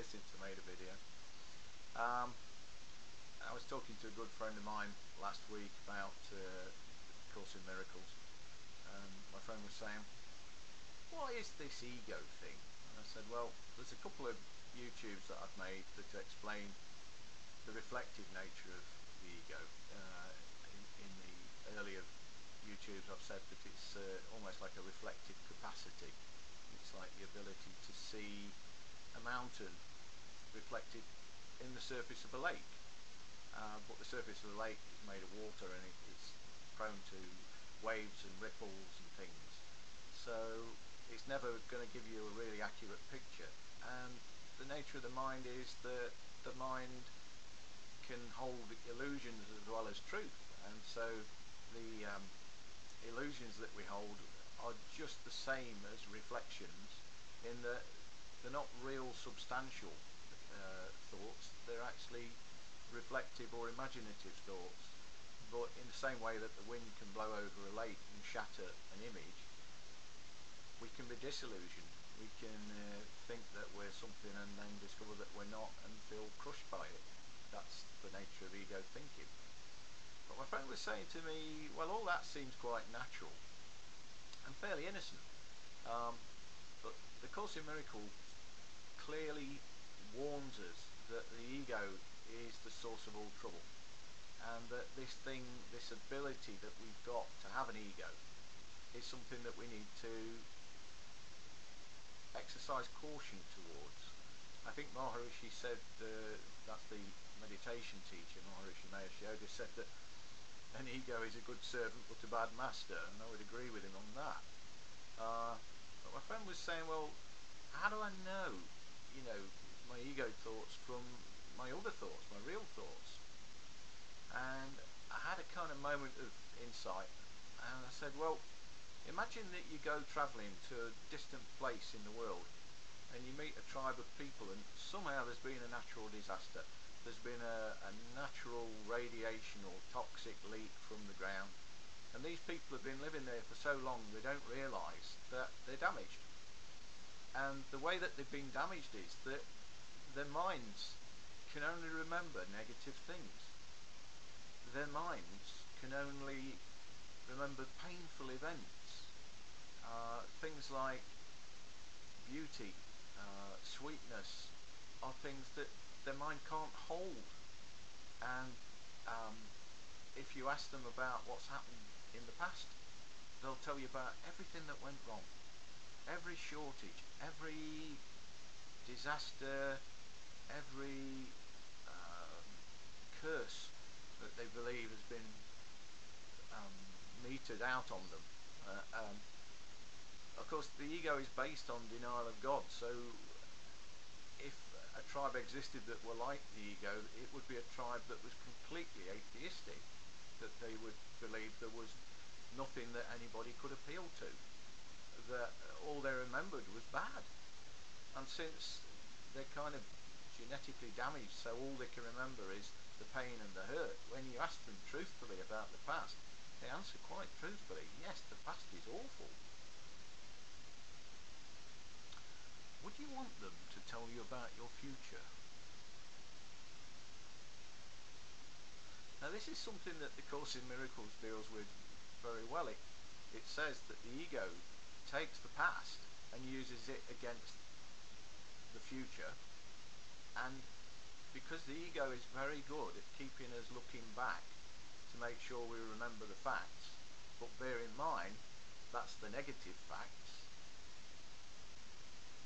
since I made a video. I was talking to a good friend of mine last week about Course in Miracles, and my friend was saying, what is this ego thing? And I said, well, there's a couple of YouTubes that I've made that explain the reflective nature of the ego. In the earlier YouTubes I've said that it's almost like a reflective capacity. It's like the ability to see a mountain reflected in the surface of a lake. But the surface of the lake is made of water, and it's prone to waves and ripples and things. So it's never going to give you a really accurate picture. And the nature of the mind is that the mind can hold illusions as well as truth. And so the illusions that we hold are just the same as reflections, in that they're not real substantial thoughts. They're actually reflective or imaginative thoughts. But in the same way that the wind can blow over a lake and shatter an image, we can be disillusioned. We can think that we're something and then discover that we're not and feel crushed by it. That's the nature of ego thinking. But my friend was saying to me, well, all that seems quite natural and fairly innocent. But the Course in Miracles clearly warns us that the ego is the source of all trouble, and that this ability that we've got to have an ego is something that we need to exercise caution towards. I think Maharishi said, that's the meditation teacher, Maharishi Mahesh Yoga, said that an ego is a good servant but a bad master, and I would agree with him on that. But my friend was saying, well, how do I know, my ego thoughts from my other thoughts, my real thoughts? And I had a kind of moment of insight, and I said, well, imagine that you go travelling to a distant place in the world, and you meet a tribe of people, and somehow there's been a natural disaster. There's been a natural radiation or toxic leak from the ground, and these people have been living there for so long they don't realise that they're damaged. And the way that they've been damaged is that their minds can only remember negative things. Their minds can only remember painful events. Things like beauty, sweetness, are things that their mind can't hold. And if you ask them about what's happened in the past, they'll tell you about everything that went wrong. Every shortage, every disaster, every curse that they believe has been meted out on them. Of course, the ego is based on denial of God, so if a tribe existed that were like the ego, it would be a tribe that was completely atheistic, that they would believe there was nothing that anybody could appeal to, that all they remembered was bad. And since they're kind of genetically damaged, so all they can remember is the pain and the hurt, when you ask them truthfully about the past, they answer quite truthfully, yes, the past is awful. Would you want them to tell you about your future? Now, this is something that the Course in Miracles deals with very well. It says that the ego takes the past and uses it against the future, and because the ego is very good at keeping us looking back to make sure we remember the facts, but bear in mind that's the negative facts,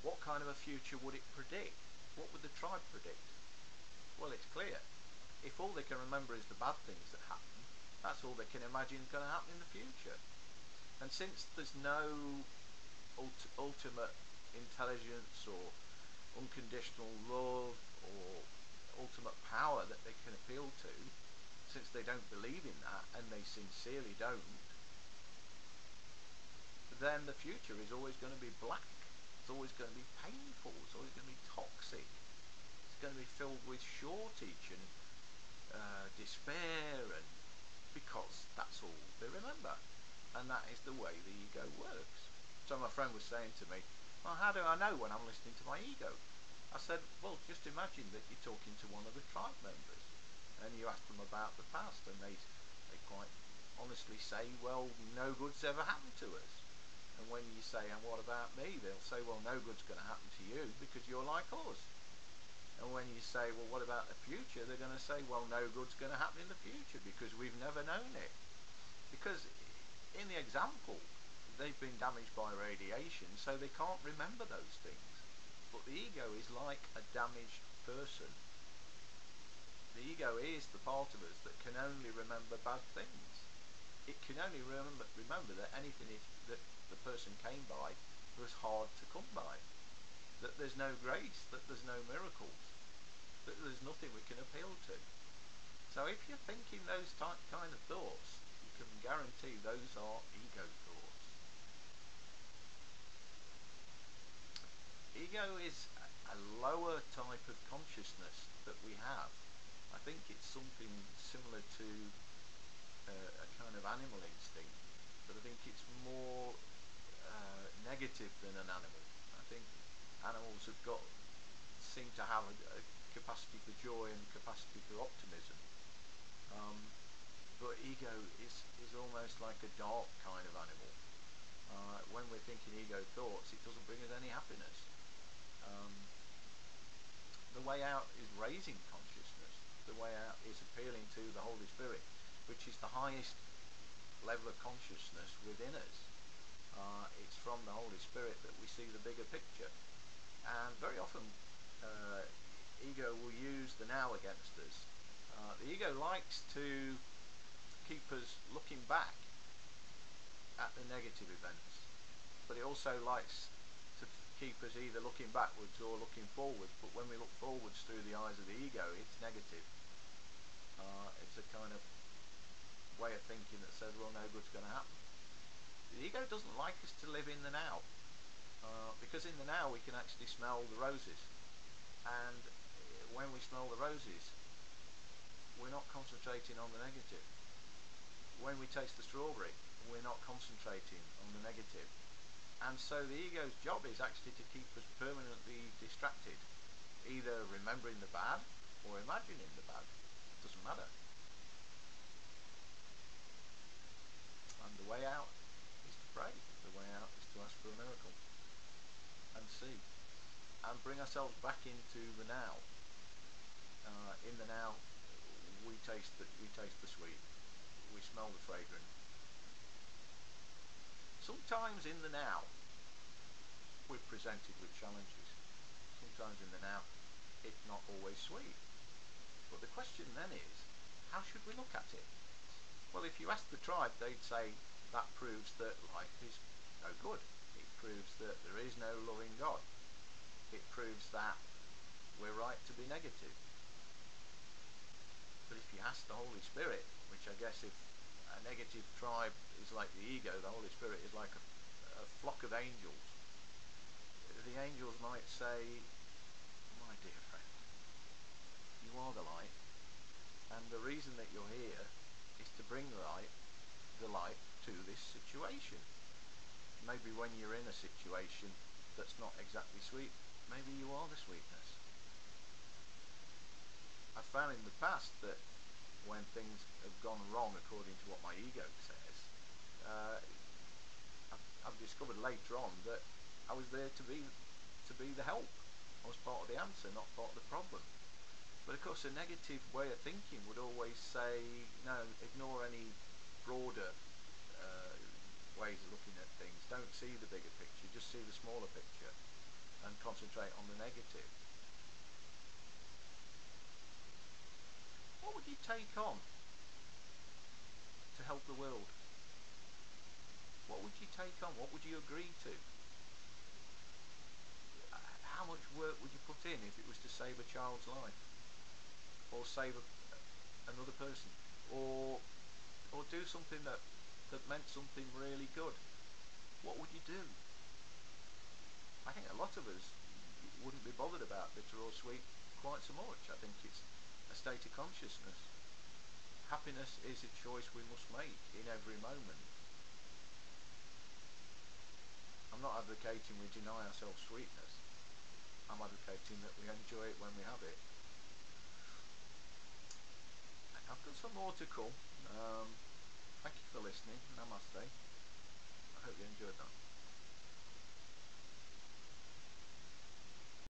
what kind of a future would it predict? What would the tribe predict? Well, it's clear. If all they can remember is the bad things that happen, that's all they can imagine is going to happen in the future. And since there's no ultimate intelligence or unconditional love or ultimate power that they can appeal to, since they don't believe in that, and they sincerely don't, then the future is always going to be black. It's always going to be painful. It's always going to be toxic. It's going to be filled with shortage and despair, and because that's all they remember, and that is the way the ego works. So my friend was saying to me, well, how do I know when I'm listening to my ego? I said, well, just imagine that you're talking to one of the tribe members and you ask them about the past, and they quite honestly say, well, no good's ever happened to us. And when you say, and what about me? They'll say, well, no good's going to happen to you because you're like us. And when you say, well, what about the future? They're going to say, well, no good's going to happen in the future because we've never known it. Because in the example, they've been damaged by radiation, so they can't remember those things. But the ego is like a damaged person. The ego is the part of us that can only remember bad things. It can only remember that anything that the person came by was hard to come by. That there's no grace, that there's no miracles, that there's nothing we can appeal to. So if you're thinking those kind of thoughts, you can guarantee those are ego thoughts. Ego is a lower type of consciousness that we have. I think it's something similar to a kind of animal instinct, but I think it's more negative than an animal. I think animals seem to have a capacity for joy and capacity for optimism. But ego is almost like a dark kind of animal. When we're thinking ego thoughts, it doesn't bring us any happiness. The way out is raising consciousness. The way out is appealing to the Holy Spirit, which is the highest level of consciousness within us. It's from the Holy Spirit that we see the bigger picture. And very often ego will use the now against us. The ego likes to keep us looking back at the negative events, but it also likes to keep us either looking backwards or looking forwards. But when we look forwards through the eyes of the ego, it's negative. It's a kind of way of thinking that says, well, no good's going to happen. The ego doesn't like us to live in the now, because in the now we can actually smell the roses, and when we smell the roses, we're not concentrating on the negative. When we taste the strawberry, we're not concentrating on the negative. And so the ego's job is actually to keep us permanently distracted, either remembering the bad or imagining the bad. It doesn't matter. And the way out is to pray. The way out is to ask for a miracle and see, and bring ourselves back into the now. In the now, we taste the sweet. We smell the fragrance. Sometimes in the now, we're presented with challenges. Sometimes in the now, it's not always sweet. But the question then is, how should we look at it? Well, if you ask the tribe, they'd say that proves that life is no good. It proves that there is no loving God. It proves that we're right to be negative. But if you ask the Holy Spirit, which I guess if a negative tribe is like the ego, the Holy Spirit is like a flock of angels. The angels might say, my dear friend, you are the light, and the reason that you're here is to bring the light to this situation. Maybe when you're in a situation that's not exactly sweet, maybe you are the sweetness. I've found in the past that when things have gone wrong according to what my ego says, I've discovered later on that I was there to be the help. I was part of the answer, not part of the problem. But of course, a negative way of thinking would always say, no, ignore any broader ways of looking at things. Don't see the bigger picture, just see the smaller picture and concentrate on the negative. What would you take on to help the world? What would you take on? What would you agree to? How much work would you put in if it was to save a child's life? Or save another person? Or do something that meant something really good? What would you do? I think a lot of us wouldn't be bothered about bitter or sweet quite so much. I think it's a state of consciousness. Happiness is a choice we must make in every moment. I'm not advocating we deny ourselves sweetness, I'm advocating that we enjoy it when we have it. I've got some more to come. Thank you for listening. Namaste. I hope you enjoyed that.